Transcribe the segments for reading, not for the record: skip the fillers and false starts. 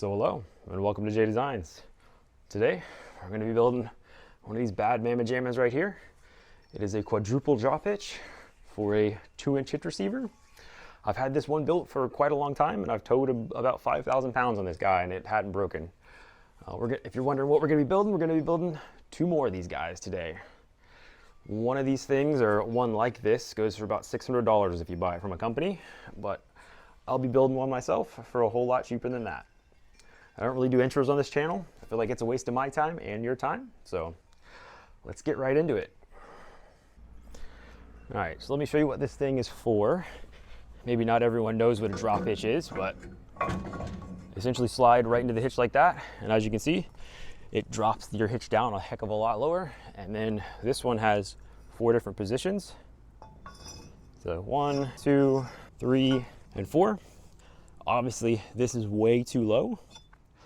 So hello and welcome to J Designs. Today we're going to be building one of these bad mamma jammas right here. It is a quadruple drop hitch for a 2-inch hitch receiver. I've had this one built for quite a long time and I've towed about 5,000 pounds on this guy and it hadn't broken. If you're wondering what we're going to be building, we're going to be building 2 more of these guys today. One of these things, or one like this, goes for about $600 if you buy it from a company, but I'll be building one myself for a whole lot cheaper than that. I don't really do intros on this channel. I feel like it's a waste of my time and your time, so let's get right into it. All right, so let me show you what this thing is for. Maybe not everyone knows what a drop hitch is, but essentially slide right into the hitch like that, and as you can see, it drops your hitch down a heck of a lot lower. And then this one has 4 different positions. So 1, 2, 3, and 4. Obviously, this is way too low.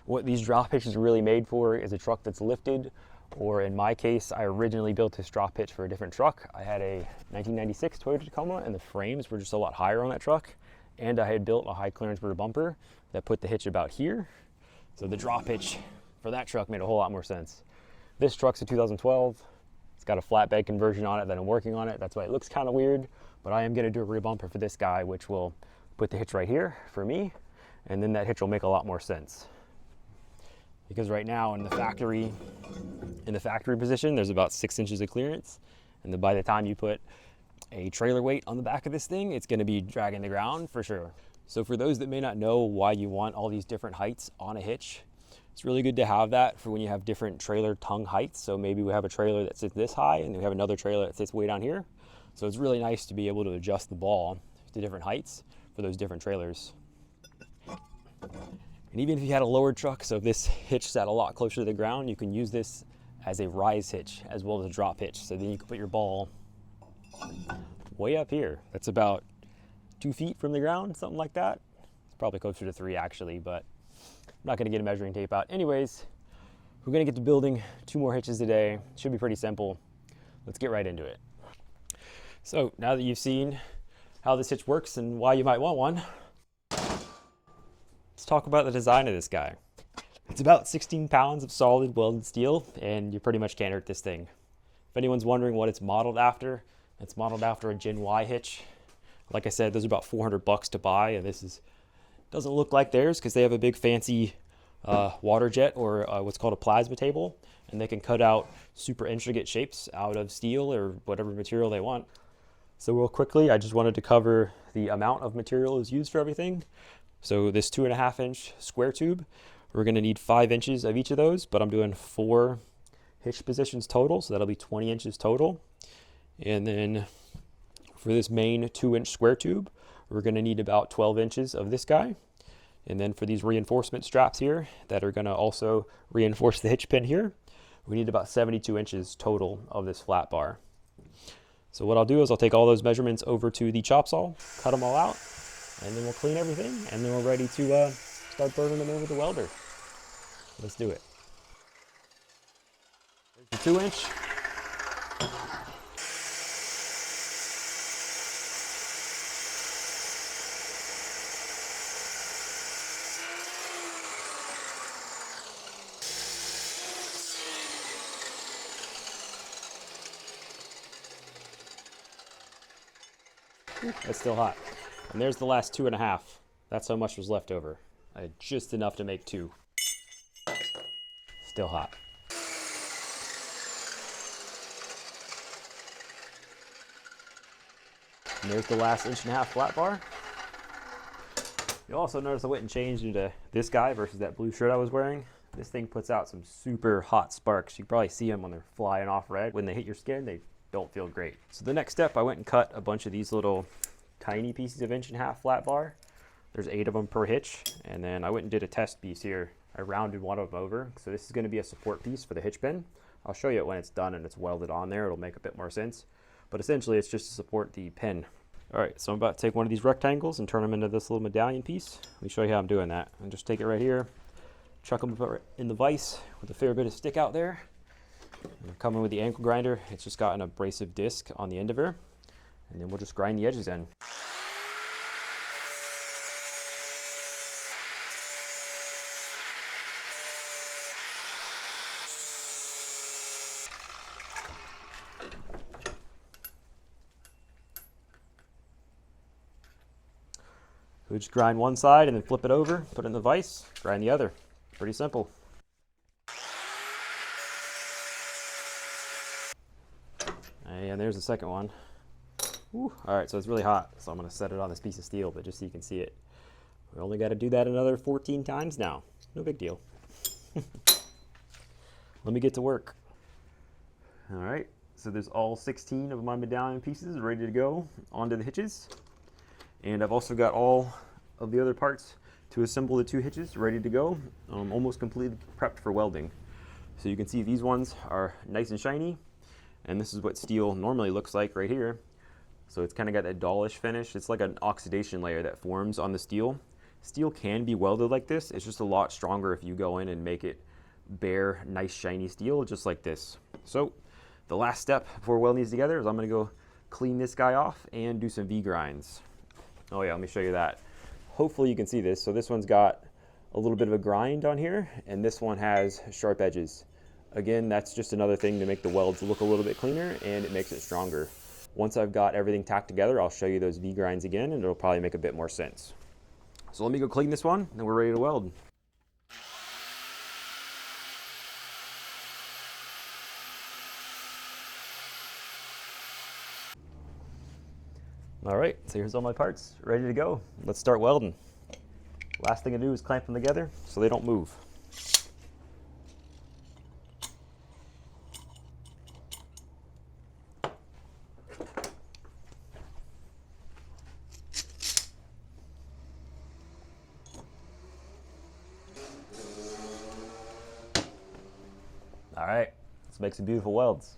What these drop hitches are really made for is a truck that's lifted, or in my case, I originally built this drop hitch for a different truck. I had a 1996 Toyota Tacoma and the frames were just a lot higher on that truck. And I had built a high clearance rear bumper that put the hitch about here. So the drop hitch for that truck made a whole lot more sense. This truck's a 2012. It's got a flatbed conversion on it that I'm working on it. That's why it looks kind of weird, but I am gonna do a rear bumper for this guy, which will put the hitch right here for me. And then that hitch will make a lot more sense. Because right now in the factory position, there's about 6 inches of clearance. And then by the time you put a trailer weight on the back of this thing, it's gonna be dragging the ground for sure. So for those that may not know why you want all these different heights on a hitch, it's really good to have that for when you have different trailer tongue heights. So maybe we have a trailer that sits this high and we have another trailer that sits way down here. So it's really nice to be able to adjust the ball to different heights for those different trailers. And even if you had a lower truck, so if this hitch sat a lot closer to the ground, you can use this as a rise hitch as well as a drop hitch. So then you can put your ball way up here. That's about 2 feet from the ground, something like that. It's probably closer to 3 actually, but I'm not gonna get a measuring tape out. Anyways, we're gonna get to building 2 more hitches today. Should be pretty simple. Let's get right into it. So now that you've seen how this hitch works and why you might want one, let's talk about the design of this guy. It's about 16 pounds of solid welded steel, and you pretty much can't hurt this thing. If anyone's wondering what it's modeled after, it's modeled after a Gen Y hitch. Like I said, those are about $400 to buy, and this doesn't look like theirs because they have a big fancy water jet, or what's called a plasma table, and they can cut out super intricate shapes out of steel or whatever material they want. So real quickly, I just wanted to cover the amount of material is used for everything. So this 2.5-inch square tube, we're gonna need 5 inches of each of those, but I'm doing 4 hitch positions total, so that'll be 20 inches total. And then for this main 2-inch square tube, we're gonna need about 12 inches of this guy. And then for these reinforcement straps here that are gonna also reinforce the hitch pin here, we need about 72 inches total of this flat bar. So what I'll do is I'll take all those measurements over to the chop saw, cut them all out, and then we'll clean everything, and then we're ready to start burning them in with the welder. Let's do it. There's the 2-inch. It's still hot. And there's the last 2.5. That's how much was left over. I had just enough to make 2. Still hot. And there's the last 1.5-inch flat bar. You'll also notice I went and changed into this guy versus that blue shirt I was wearing. This thing puts out some super hot sparks. You can probably see them when they're flying off red. When they hit your skin, they don't feel great. So the next step, I went and cut a bunch of these little tiny pieces of 1.5-inch flat bar. There's 8 of them per hitch. And then I went and did a test piece here. I rounded one of them over. So this is gonna be a support piece for the hitch pin. I'll show you it when it's done and it's welded on there. It'll make a bit more sense. But essentially it's just to support the pin. All right, so I'm about to take one of these rectangles and turn them into this little medallion piece. Let me show you how I'm doing that. And just take it right here, chuck them in the vise with a fair bit of stick out there. And I'm coming with the ankle grinder. It's just got an abrasive disc on the end of her. And then we'll just grind the edges in. We just grind one side and then flip it over, put it in the vise, grind the other. Pretty simple. And there's the second one. Whew. All right, so it's really hot, so I'm gonna set it on this piece of steel, but just so you can see it. We only gotta do that another 14 times now. No big deal. Let me get to work. All right, so there's all 16 of my medallion pieces ready to go onto the hitches. And I've also got all of the other parts to assemble the two hitches ready to go, almost completely prepped for welding. So you can see these ones are nice and shiny, and this is what steel normally looks like right here. So it's kind of got that dullish finish. It's like an oxidation layer that forms on the steel. Steel can be welded like this. It's just a lot stronger if you go in and make it bare, nice shiny steel, just like this. So the last step before welding these together is I'm gonna go clean this guy off and do some V-grinds. Oh yeah, let me show you that. Hopefully you can see this. So this one's got a little bit of a grind on here, and this one has sharp edges. Again, that's just another thing to make the welds look a little bit cleaner, and it makes it stronger. Once I've got everything tacked together, I'll show you those V-grinds again, and it'll probably make a bit more sense. So let me go clean this one, and we're ready to weld. All right, so here's all my parts ready to go. Let's start welding. Last thing to do is clamp them together so they don't move. All right, let's make some beautiful welds.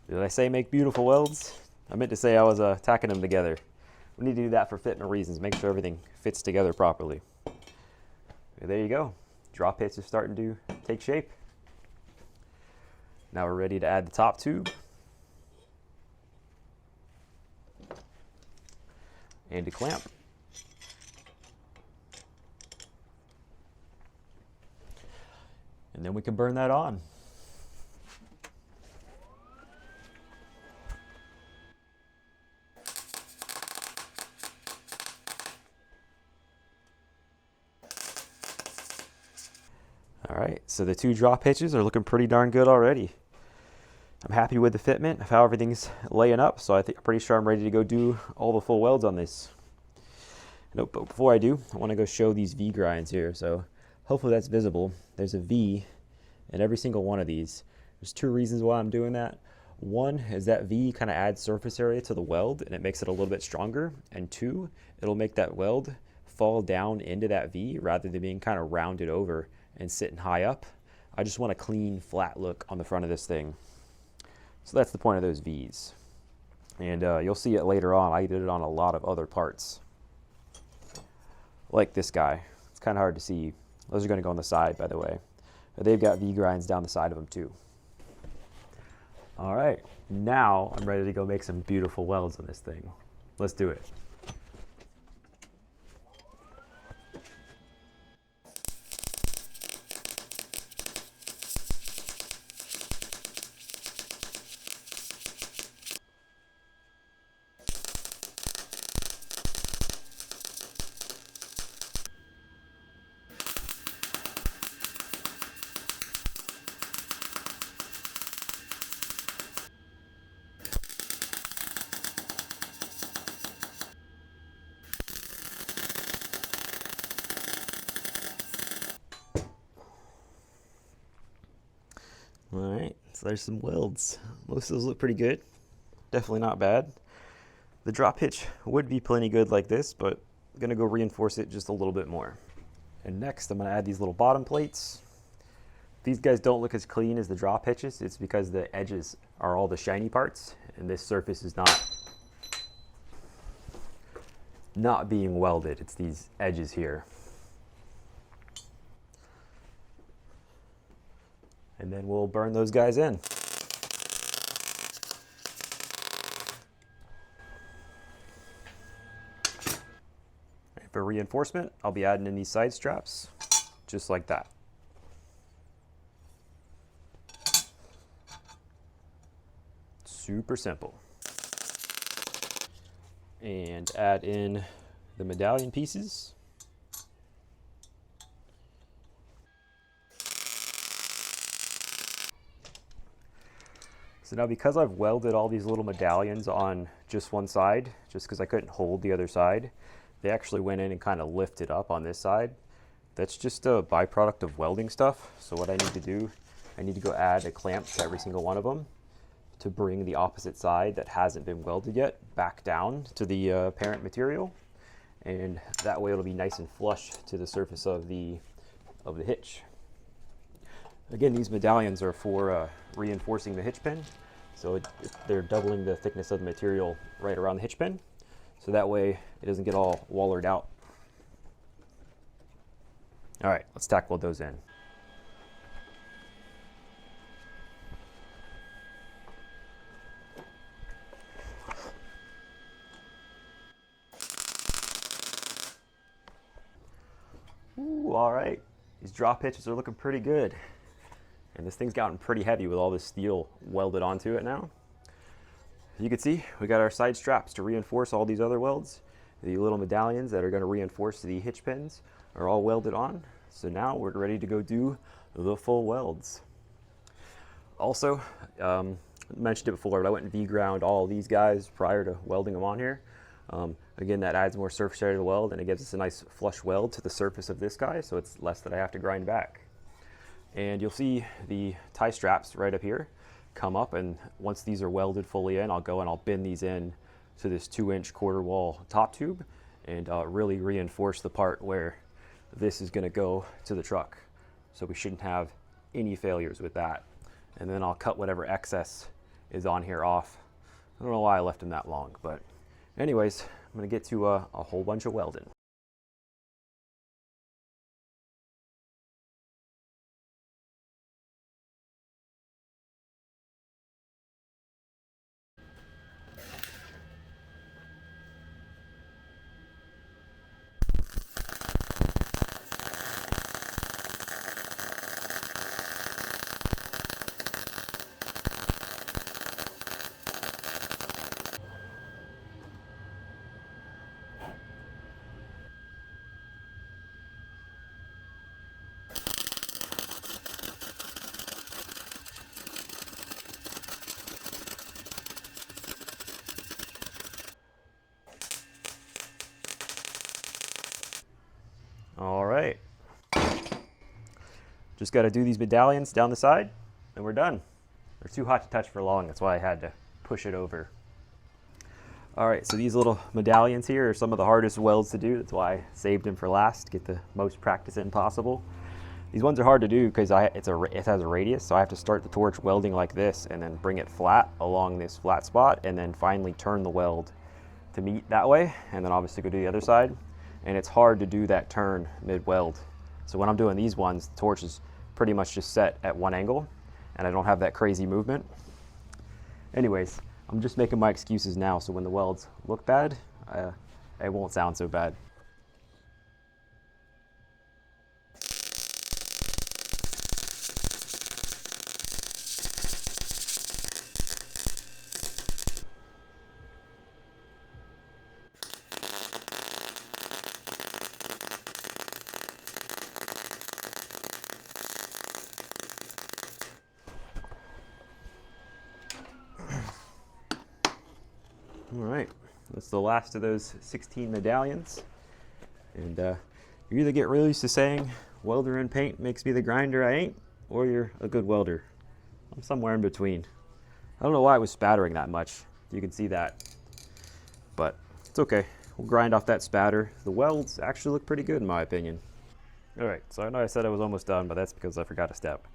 Did I say make beautiful welds? I meant to say I was tacking them together. We need to do that for fitment reasons, make sure everything fits together properly. There you go. Drop hitch is starting to take shape. Now we're ready to add the top tube and to clamp. And then we can burn that on. All right, so the two drop hitches are looking pretty darn good already. I'm happy with the fitment of how everything's laying up, so I'm pretty sure I'm ready to go do all the full welds on this. Nope, but before I do, I want to go show these V grinds here. So hopefully that's visible. There's a V in every single one of these. There's two reasons why I'm doing that. One is that V kind of adds surface area to the weld and it makes it a little bit stronger. And two, it'll make that weld fall down into that V rather than being kind of rounded over and sitting high up. I just want a clean, flat look on the front of this thing. So that's the point of those V's. And you'll see it later on. I did it on a lot of other parts. Like this guy. It's kind of hard to see. Those are going to go on the side, by the way. But they've got V grinds down the side of them too. All right, now I'm ready to go make some beautiful welds on this thing. Let's do it. All right, so there's some welds. Most of those look pretty good. Definitely not bad. The drop hitch would be plenty good like this, but I'm gonna go reinforce it just a little bit more. And next, I'm gonna add these little bottom plates. These guys don't look as clean as the drop hitches. It's because the edges are all the shiny parts, and this surface is not being welded. It's these edges here. And then we'll burn those guys in. For reinforcement, I'll be adding in these side straps, just like that. Super simple. And add in the medallion pieces. So now, because I've welded all these little medallions on just one side, just because I couldn't hold the other side, they actually went in and kind of lifted up on this side. That's just a byproduct of welding stuff. So what I need to do, I need to go add a clamp to every single one of them to bring the opposite side that hasn't been welded yet back down to the parent material. And that way it'll be nice and flush to the surface of the hitch. Again, these medallions are for reinforcing the hitch pin. So they're doubling the thickness of the material right around the hitch pin. So that way it doesn't get all wallered out. All right, let's tack weld those in. Ooh, all right. These drop hitches are looking pretty good. And this thing's gotten pretty heavy with all this steel welded onto it now. You can see we got our side straps to reinforce all these other welds. The little medallions that are going to reinforce the hitch pins are all welded on. So now we're ready to go do the full welds. Also, mentioned it before, but I went and V-ground all these guys prior to welding them on here. Again, that adds more surface area to the weld, and it gives us a nice flush weld to the surface of this guy, so it's less that I have to grind back. And you'll see the tie straps right up here come up, and once these are welded fully in, I'll go and I'll bend these in to this 2-inch quarter wall top tube and really reinforce the part where this is going to go to the truck. So we shouldn't have any failures with that. And then I'll cut whatever excess is on here off. I don't know why I left them that long, but anyways, I'm going to get to a whole bunch of welding. All right. Just got to do these medallions down the side and we're done. They're too hot to touch for long. That's why I had to push it over. All right, so these little medallions here are some of the hardest welds to do. That's why I saved them for last to get the most practice in possible. These ones are hard to do because it has a radius, so I have to start the torch welding like this and then bring it flat along this flat spot and then finally turn the weld to meet that way, and then obviously go to the other side. And it's hard to do that turn mid-weld. So when I'm doing these ones, the torch is pretty much just set at one angle and I don't have that crazy movement. Anyways, I'm just making my excuses now so when the welds look bad, it won't sound so bad. All right, that's the last of those 16 medallions. And you either get really used to saying, welder in paint makes me the grinder I ain't, or you're a good welder. I'm somewhere in between. I don't know why it was spattering that much. You can see that, but it's okay. We'll grind off that spatter. The welds actually look pretty good in my opinion. All right, so I know I said I was almost done, but that's because I forgot a step.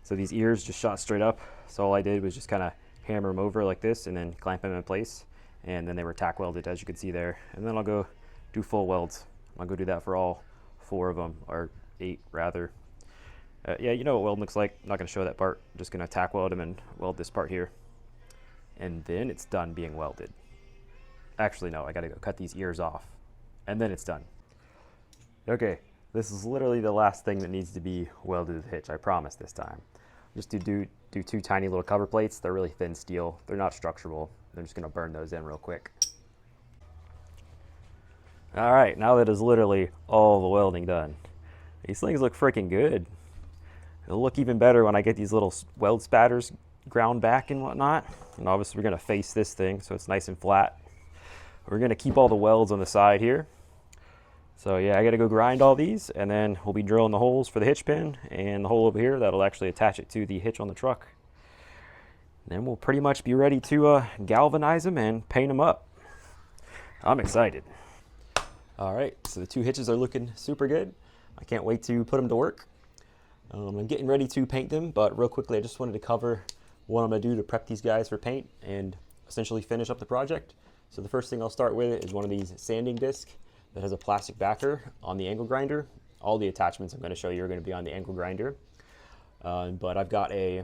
So these ears just shot straight up. So all I did was just kind of hammer them over like this and then clamp them in place. And then they were tack welded, as you can see there. And then I'll go do full welds. I'll go do that for all 4 of them, or 8 rather. Yeah, you know what welding looks like. I'm not gonna show that part. I'm just gonna tack weld them and weld this part here. And then it's done being welded. Actually, no, I gotta go cut these ears off. And then it's done. Okay, this is literally the last thing that needs to be welded to the hitch, I promise this time. Just to do two tiny little cover plates. They're really thin steel. They're not structural. They're just gonna burn those in real quick. All right, now that is literally all the welding done. These things look freaking good. It'll look even better when I get these little weld spatters ground back and whatnot. And obviously we're gonna face this thing so it's nice and flat. We're gonna keep all the welds on the side here. So yeah, I gotta go grind all these, and then we'll be drilling the holes for the hitch pin and the hole over here that'll actually attach it to the hitch on the truck. And then we'll pretty much be ready to galvanize them and paint them up. I'm excited. All right, so the two hitches are looking super good. I can't wait to put them to work. I'm getting ready to paint them, but real quickly, I just wanted to cover what I'm gonna do to prep these guys for paint and essentially finish up the project. So the first thing I'll start with is one of these sanding discs that has a plastic backer on the angle grinder. All the attachments I'm going to show you are going to be on the angle grinder. But I've got a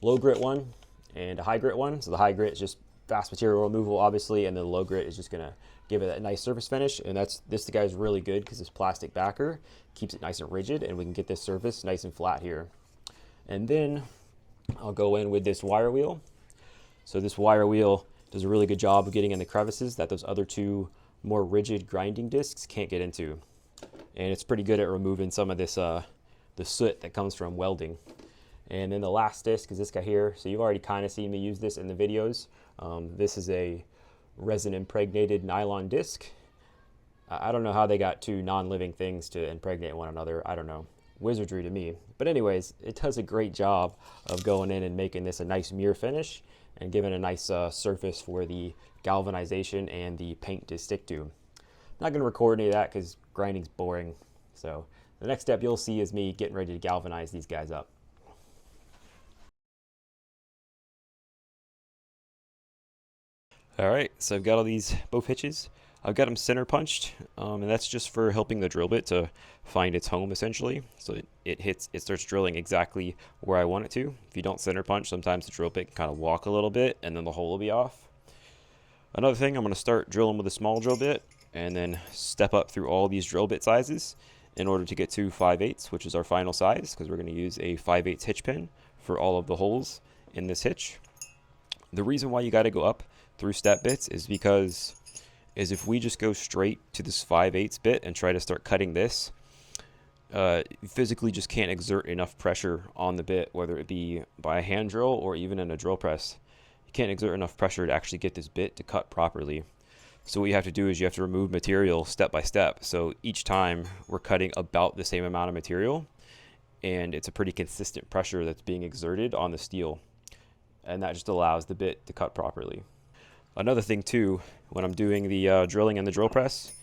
low grit one and a high grit one. So the high grit is just fast material removal, obviously, and then the low grit is just going to give it that nice surface finish. And this guy's really good because this plastic backer keeps it nice and rigid, and we can get this surface nice and flat here. And then I'll go in with this wire wheel. So this wire wheel does a really good job of getting in the crevices that those other two more rigid grinding discs can't get into, and it's pretty good at removing some of this the soot that comes from welding. And then the last disc is this guy here. So you've already kind of seen me use this in the videos. This is a resin impregnated nylon disc. I don't know how they got two non-living things to impregnate one another. I don't know, wizardry to me. But anyways, it does a great job of going in and making this a nice mirror finish and giving a nice surface for the galvanization and the paint to stick to. I'm not going to record any of that because grinding's boring. So the next step you'll see is me getting ready to galvanize these guys up. All right, so I've got all these both hitches. I've got them center punched, and that's just for helping the drill bit to find its home essentially. So it starts drilling exactly where I want it to. If you don't center punch, sometimes the drill bit can kind of walk a little bit and then the hole will be off. Another thing, I'm going to start drilling with a small drill bit and then step up through all these drill bit sizes in order to get to 5/8, which is our final size, because we're going to use a 5/8 hitch pin for all of the holes in this hitch. The reason why you got to go up through step bits is because if we just go straight to this 5/8 bit and try to start cutting this, you physically just can't exert enough pressure on the bit, whether it be by a hand drill or even in a drill press. You can't exert enough pressure to actually get this bit to cut properly. So what you have to do is you have to remove material step by step. So each time we're cutting about the same amount of material, and it's a pretty consistent pressure that's being exerted on the steel. And that just allows the bit to cut properly. Another thing too, when I'm doing the drilling in the drill press,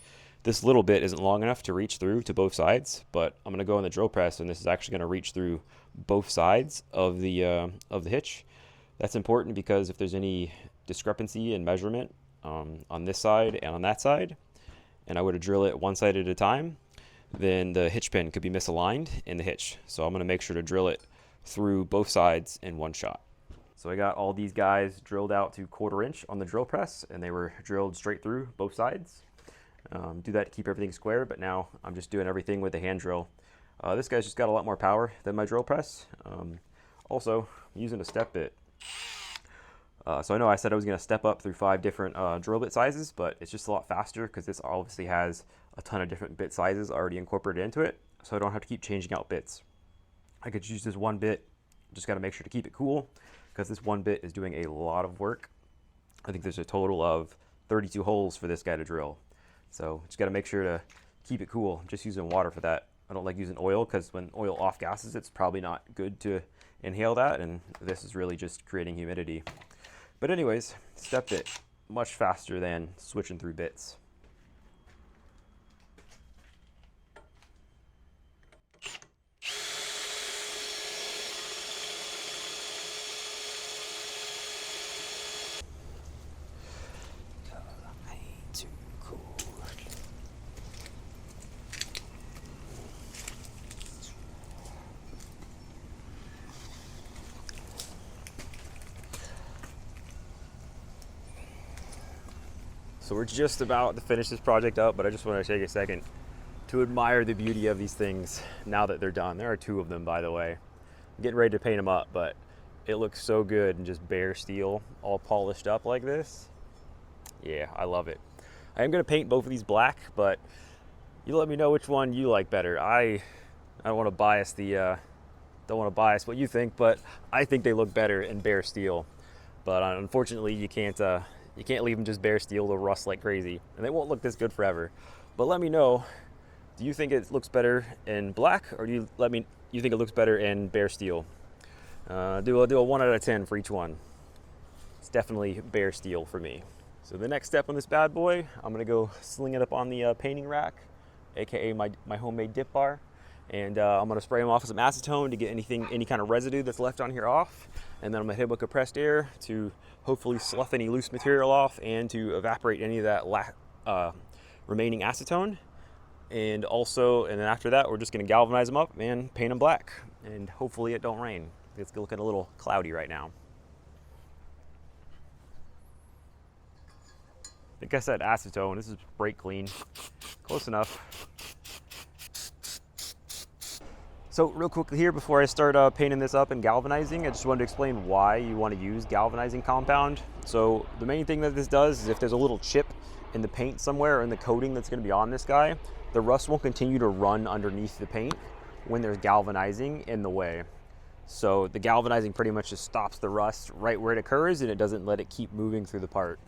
this little bit isn't long enough to reach through to both sides, but I'm going to go in the drill press and this is actually going to reach through both sides of the hitch. That's important because if there's any discrepancy in measurement on this side and on that side, and I were to drill it one side at a time, then the hitch pin could be misaligned in the hitch. So I'm going to make sure to drill it through both sides in one shot. So I got all these guys drilled out to 1/4 inch on the drill press, and they were drilled straight through both sides. Do that to keep everything square, but now I'm just doing everything with a hand drill. This guy's just got a lot more power than my drill press. Also, I'm using a step bit. So I know I said I was going to step up through 5 different drill bit sizes, but it's just a lot faster because this obviously has a ton of different bit sizes already incorporated into it, so I don't have to keep changing out bits. I could use this one bit, just got to make sure to keep it cool because this one bit is doing a lot of work. I think there's a total of 32 holes for this guy to drill. So just got to make sure to keep it cool. I'm just using water for that. I don't like using oil because when oil off gases, it's probably not good to inhale that, and this is really just creating humidity. But anyways, step bit, much faster than switching through bits. So we're just about to finish this project up, but I just want to take a second to admire the beauty of these things now that they're done. There are 2 of them, by the way. I'm getting ready to paint them up, but it looks so good and just bare steel, all polished up like this. Yeah, I love it. I am gonna paint both of these black, but you let me know which one you like better. I don't want to bias what you think, but I think they look better in bare steel. But unfortunately, you can't leave them just bare steel. They'll rust like crazy, and they won't look this good forever. But let me know, do you think it looks better in black, or do you think it looks better in bare steel? Do a 1 out of 10 for each one. It's definitely bare steel for me. So the next step on this bad boy, I'm gonna go sling it up on the painting rack, aka my homemade dip bar, and I'm gonna spray them off with some acetone to get any kind of residue that's left on here off, and then I'm gonna hit with compressed air to hopefully slough any loose material off and to evaporate any of that remaining acetone. And then after that, we're just gonna galvanize them up and paint them black, and hopefully it don't rain. It's looking a little cloudy right now. I think I said acetone. This is brake clean. Close enough. So real quickly here, before I start painting this up and galvanizing, I just wanted to explain why you want to use galvanizing compound. So the main thing that this does is if there's a little chip in the paint somewhere or in the coating that's going to be on this guy, the rust won't continue to run underneath the paint when there's galvanizing in the way. So the galvanizing pretty much just stops the rust right where it occurs, and it doesn't let it keep moving through the part.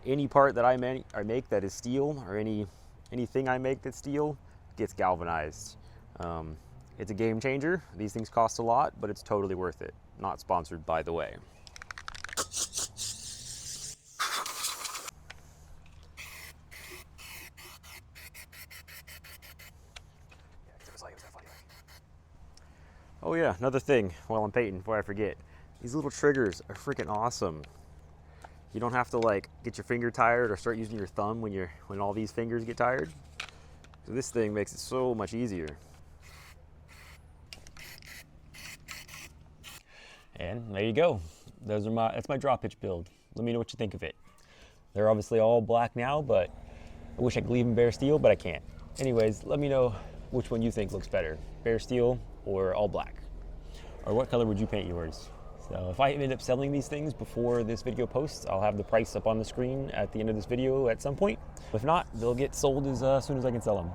Any part that I make that is steel, or anything I make that's steel, gets galvanized. It's a game changer. These things cost a lot, but it's totally worth it. Not sponsored, by the way. Oh yeah, another thing while I'm painting, before I forget. These little triggers are freaking awesome. You don't have to like get your finger tired or start using your thumb when all these fingers get tired. So this thing makes it so much easier. And there you go. That's my drop hitch build. Let me know what you think of it. They're obviously all black now, but I wish I could leave them bare steel, but I can't. Anyways, let me know which one you think looks better, bare steel or all black. Or what color would you paint yours? So if I end up selling these things before this video posts, I'll have the price up on the screen at the end of this video at some point. If not, they'll get sold as soon as I can sell them.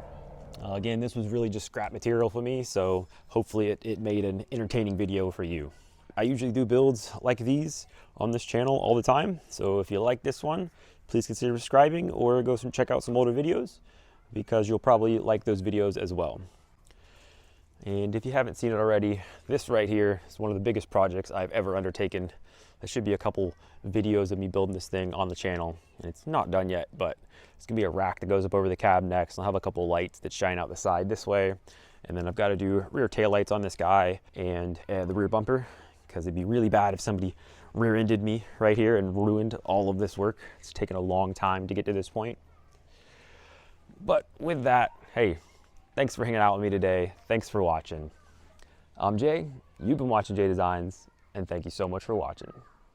Again, this was really just scrap material for me, so hopefully it made an entertaining video for you. I usually do builds like these on this channel all the time, so if you like this one, please consider subscribing or go check out some older videos, because you'll probably like those videos as well. And if you haven't seen it already, this right here is one of the biggest projects I've ever undertaken. There should be a couple videos of me building this thing on the channel. And it's not done yet, but it's gonna be a rack that goes up over the cab next. I'll have a couple lights that shine out the side this way. And then I've got to do rear taillights on this guy and the rear bumper, because it'd be really bad if somebody rear-ended me right here and ruined all of this work. It's taken a long time to get to this point. But with that, hey, thanks for hanging out with me today. Thanks for watching. I'm Jay. You've been watching Jay Designs, and thank you so much for watching.